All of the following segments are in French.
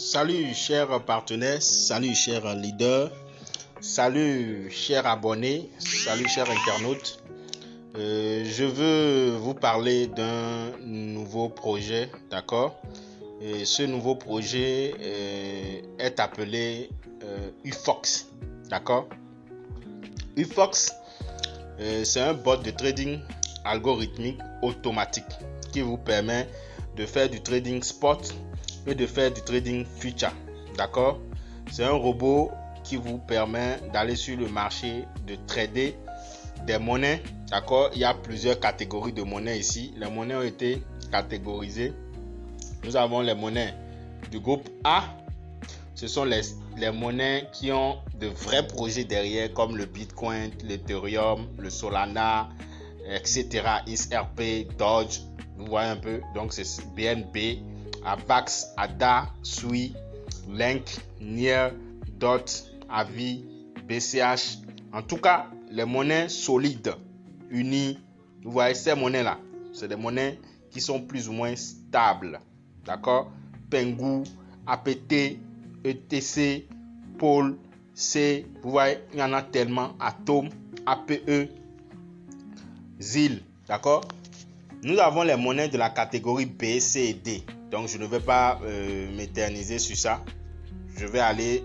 Salut chers partenaires, salut chers leaders, salut chers abonnés, salut chers internautes. Je veux vous parler d'un nouveau projet, d'accord? Et ce nouveau projet est appelé Ufox, d'accord? Ufox, c'est un bot de trading algorithmique automatique qui vous permet de faire du trading spot et de faire du trading future, d'accord? C'est un robot qui vous permet d'aller sur le marché, de trader des monnaies, d'accord? Il y a plusieurs catégories de monnaies ici. Les monnaies ont été catégorisées. Nous avons les monnaies du groupe A. Ce sont les monnaies qui ont de vrais projets derrière, comme le Bitcoin, l'Ethereum, le Solana, etc. XRP, Doge, vous voyez un peu. Donc c'est BNB, AVAX, ADA, SUI, Link, NIR, DOT, AVI, BCH. En tout cas, les monnaies solides, unies. Vous voyez ces monnaies-là, c'est des monnaies qui sont plus ou moins stables. D'accord? Pengu, APT, ETC, Pôle, C. Vous voyez, il y en a tellement. Atom, APE, ZIL. D'accord? Nous avons les monnaies de la catégorie B, C et D. Donc, je ne vais pas m'éterniser sur ça. Je vais aller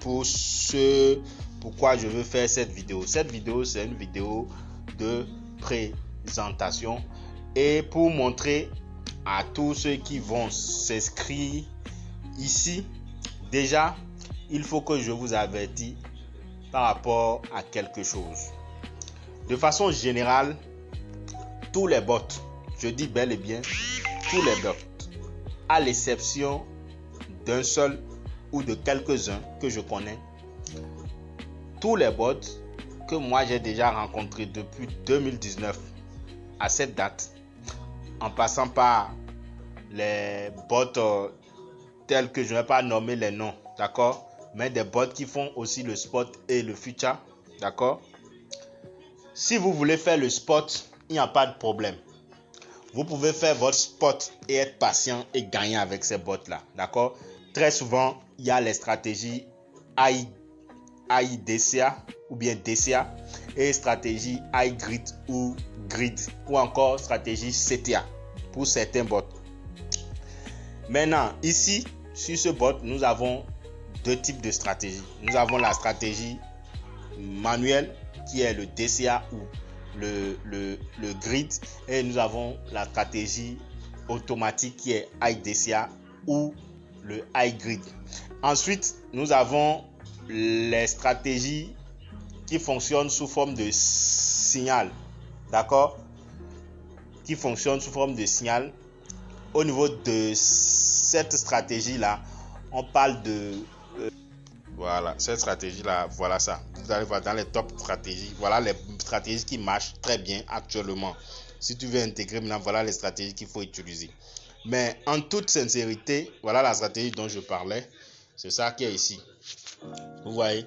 pour ce pourquoi je veux faire cette vidéo. Cette vidéo, c'est une vidéo de présentation et pour montrer à tous ceux qui vont s'inscrire ici, déjà, il faut que je vous avertisse par rapport à quelque chose. De façon générale, tous les bots, je dis bel et bien tous les bots, à l'exception d'un seul ou de quelques-uns que je connais, tous les bots que moi j'ai déjà rencontrés depuis 2019 à cette date, en passant par les bots tels que je ne vais pas nommer les noms, d'accord, mais des bots qui font aussi le spot et le future, d'accord. Si vous voulez faire le spot, il n'y a pas de problème. Vous pouvez faire votre spot et être patient et gagner avec ces bots là, d'accord. Très souvent, il y a les stratégies AIDCA ou bien DCA et stratégie iGrid ou Grid ou encore stratégie CTA pour certains bots. Maintenant, ici, sur ce bot, nous avons deux types de stratégies. Nous avons la stratégie manuelle qui est le DCA ou le grid et nous avons la stratégie automatique qui est iDCA ou le iGrid. Ensuite, nous avons les stratégies qui fonctionnent sous forme de signal, d'accord, qui fonctionnent sous forme de signal. Au niveau de cette stratégie là, on parle de voilà, cette stratégie là, voilà ça. Vous allez voir dans les top stratégies, voilà les stratégies qui marchent très bien actuellement. Si tu veux intégrer maintenant, voilà les stratégies qu'il faut utiliser. Mais en toute sincérité, voilà la stratégie dont je parlais. C'est ça qui est ici. Vous voyez,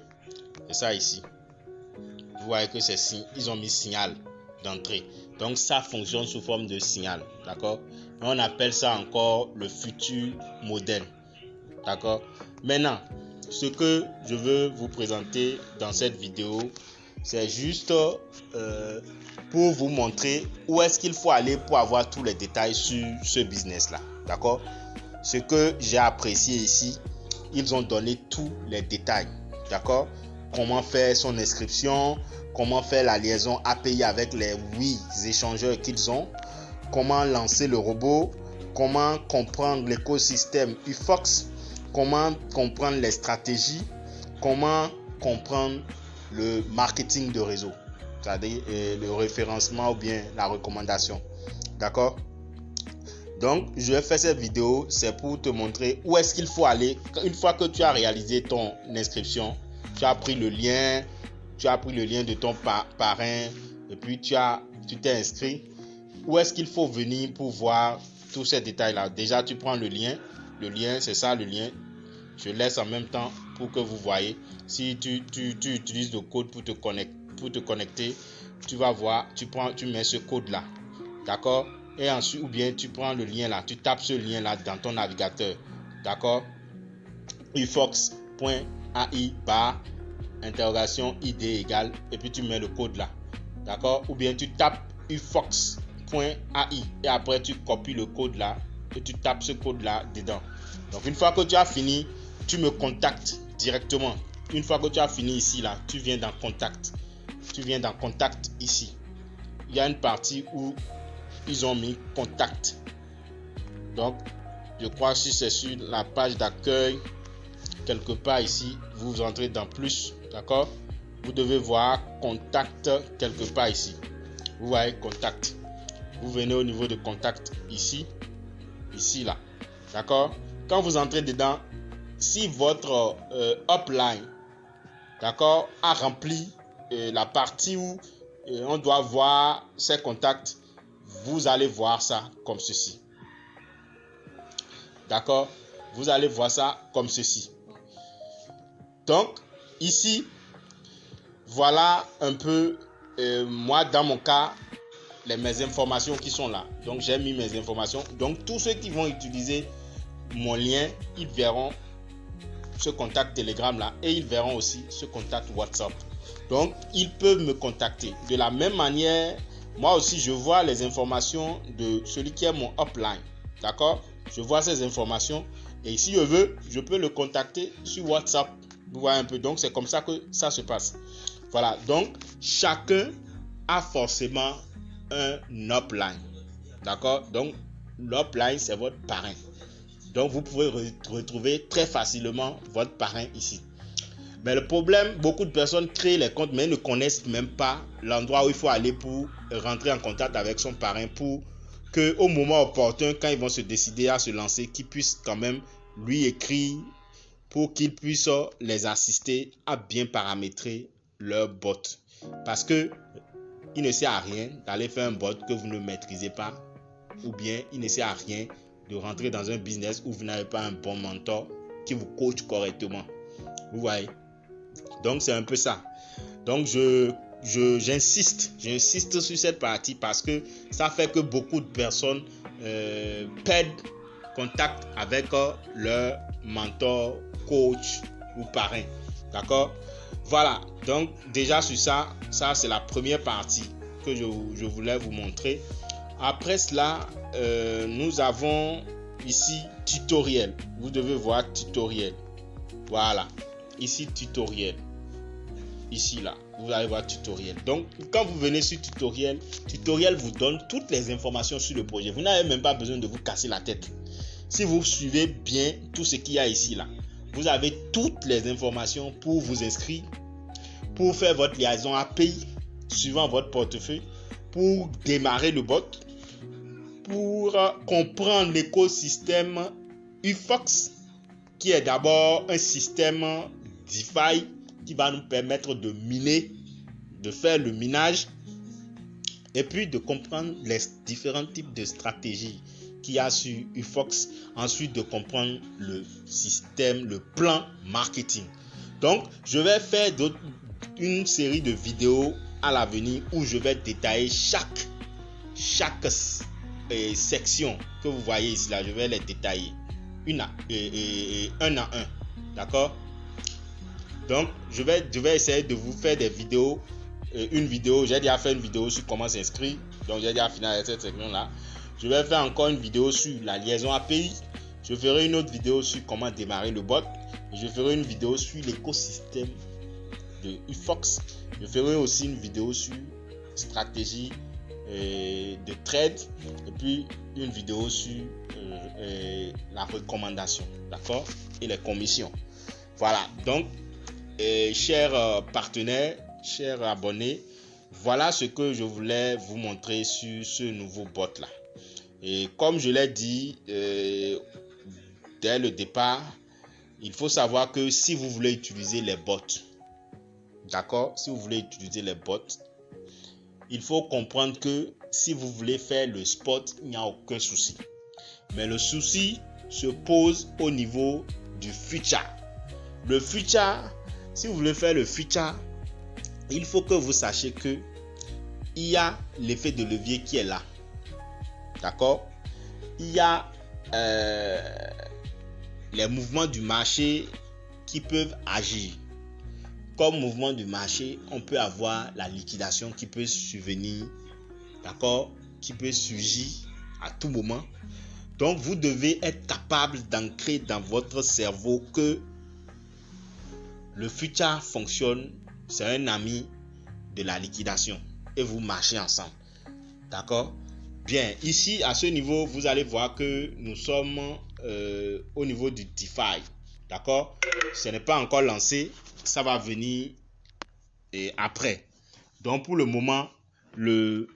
c'est ça ici. Vous voyez que c'est ils ont mis signal d'entrée. Donc ça fonctionne sous forme de signal, d'accord. On appelle ça encore le futur modèle, d'accord. Maintenant, ce que je veux vous présenter dans cette vidéo, c'est juste pour vous montrer où est-ce qu'il faut aller pour avoir tous les détails sur ce business là, d'accord. Ce que j'ai apprécié ici, ils ont donné tous les détails, d'accord. Comment faire son inscription, comment faire la liaison API avec les 8 échangeurs qu'ils ont, comment lancer le robot, comment comprendre l'écosystème Ufox, comment comprendre les stratégies, comment comprendre le marketing de réseau, c'est-à-dire le référencement ou bien la recommandation, d'accord. Donc, je vais faire cette vidéo, c'est pour te montrer où est-ce qu'il faut aller. Une fois que tu as réalisé ton inscription, tu as pris le lien de ton parrain et puis tu t'es inscrit. Où est-ce qu'il faut venir pour voir tous ces détails-là? Déjà, tu prends le lien. Le lien, c'est ça le lien. Je laisse en même temps pour que vous voyez. Si tu utilises le code pour te connecter, tu vas voir, tu mets ce code-là. D'accord? Et ensuite, ou bien tu prends le lien là, tu tapes ce lien là dans ton navigateur. D'accord? ufox.ai bar interrogation id égale et puis tu mets le code là, d'accord? Ou bien tu tapes ufox.ai et après tu copies le code là et tu tapes ce code là dedans. Donc une fois que tu as fini, tu me contactes directement. Une fois que tu as fini ici là, tu viens dans contact. Tu viens dans contact ici. Il y a une partie où ils ont mis contact. Donc je crois que c'est sur la page d'accueil quelque part ici, vous entrez dans plus, d'accord? Vous devez voir contact quelque part ici. Vous voyez contact. Vous venez au niveau de contact ici, là, d'accord? Quand vous entrez dedans, si votre upline, d'accord, a rempli la partie où on doit voir ses contacts, vous allez voir ça comme ceci. D'accord? Vous allez voir ça comme ceci. Donc, ici, voilà un peu, moi, dans mon cas, mes informations qui sont là. Donc, j'ai mis mes informations. Donc, tous ceux qui vont utiliser mon lien, ils verront ce contact Telegram là et ils verront aussi ce contact WhatsApp. Donc, ils peuvent me contacter. De la même manière, moi aussi, je vois les informations de celui qui est mon upline. D'accord? Je vois ces informations et si je veux, je peux le contacter sur WhatsApp. Vous voyez un peu, donc c'est comme ça que ça se passe. Voilà, donc chacun a forcément un upline. D'accord? Donc l'upline, c'est votre parrain. Donc vous pouvez retrouver très facilement votre parrain ici. Mais le problème, beaucoup de personnes créent les comptes mais ne connaissent même pas l'endroit où il faut aller pour rentrer en contact avec son parrain pour que au moment opportun, quand ils vont se décider à se lancer, qu'ils puissent quand même lui écrire pour qu'ils puissent les assister à bien paramétrer leur bot. Parce que il ne sert à rien d'aller faire un bot que vous ne maîtrisez pas, ou bien il ne sert à rien de rentrer dans un business où vous n'avez pas un bon mentor qui vous coach correctement. Vous voyez? Donc c'est un peu ça. Donc j'insiste sur cette partie parce que ça fait que beaucoup de personnes perdent contact avec leur mentor, coach ou parrain. D'accord? Voilà. Donc déjà sur ça c'est la première partie que je voulais vous montrer. Après cela, nous avons ici tutoriel. Vous devez voir tutoriel. Voilà. Ici tutoriel. Ici là, vous allez voir tutoriel. Donc quand vous venez sur tutoriel vous donne toutes les informations sur le projet. Vous n'avez même pas besoin de vous casser la tête. Si vous suivez bien tout ce qu'il y a ici là, vous avez toutes les informations pour vous inscrire, pour faire votre liaison API suivant votre portefeuille, pour démarrer le bot, pour comprendre l'écosystème Ufox, qui est d'abord un système DeFi qui va nous permettre de miner, de faire le minage et puis de comprendre les différents types de stratégies qu'il y a sur Ufox. Ensuite, de comprendre le système, le plan marketing. Donc, je vais faire une série de vidéos à l'avenir où je vais détailler chaque section que vous voyez ici là. Je vais les détailler un à un. D'accord? Donc, je vais essayer de vous faire des vidéos. Une vidéo, j'ai déjà fait une vidéo sur comment s'inscrire. Donc, j'ai déjà fini avec cette section-là. Je vais faire encore une vidéo sur la liaison API. Je ferai une autre vidéo sur comment démarrer le bot. Et je ferai une vidéo sur l'écosystème de Ufox. Je ferai aussi une vidéo sur stratégie de trade. Et puis, une vidéo sur la recommandation. D'accord? Et les commissions. Voilà. Donc, chers partenaires, chers abonnés, voilà ce que je voulais vous montrer sur ce nouveau bot là. Et comme je l'ai dit dès le départ, il faut savoir que si vous voulez utiliser les bots, d'accord, si vous voulez utiliser les bots, il faut comprendre que si vous voulez faire le spot, il n'y a aucun souci. Mais le souci se pose au niveau du future. Le future, si vous voulez faire le future, il faut que vous sachiez que il y a l'effet de levier qui est là. D'accord? Il y a les mouvements du marché qui peuvent agir. Comme mouvement de marché, on peut avoir la liquidation qui peut survenir, d'accord, qui peut surgir à tout moment. Donc, vous devez être capable d'ancrer dans votre cerveau que le futur fonctionne, c'est un ami de la liquidation et vous marchez ensemble. D'accord? Bien, ici, à ce niveau, vous allez voir que nous sommes au niveau du DeFi. D'accord? Ce n'est pas encore lancé, ça va venir après. Donc, pour le moment, le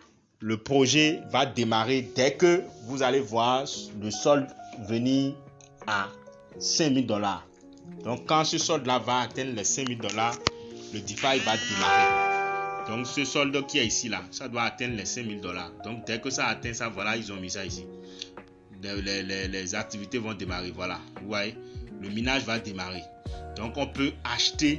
projet va démarrer dès que vous allez voir le solde venir à $5 000. Donc, quand ce solde-là va atteindre les $5 000, le DeFi va démarrer. Donc, ce solde qui est ici, là, ça doit atteindre les $5 000. Donc, dès que ça atteint ça, voilà, ils ont mis ça ici. Les activités vont démarrer, voilà. Vous voyez, le minage va démarrer. Donc, on peut acheter,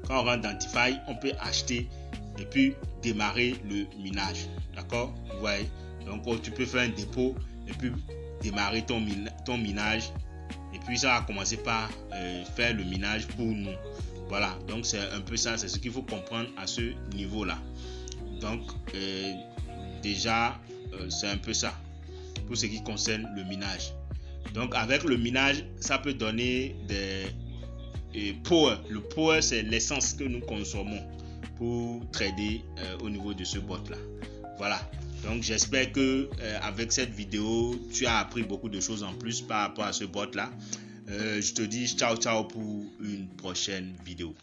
quand on rentre dans DeFi, on peut acheter et puis démarrer le minage. D'accord? Vous voyez? Donc, tu peux faire un dépôt et puis démarrer ton minage. Et puis, ça va commencer par faire le minage pour nous. Voilà, donc c'est un peu ça, c'est ce qu'il faut comprendre à ce niveau-là. Donc, déjà, c'est un peu ça pour ce qui concerne le minage. Donc, avec le minage, ça peut donner des power. Le power, c'est l'essence que nous consommons pour trader au niveau de ce bot-là. Voilà, donc j'espère que avec cette vidéo, tu as appris beaucoup de choses en plus par rapport à ce bot-là. Je te dis ciao pour une prochaine vidéo.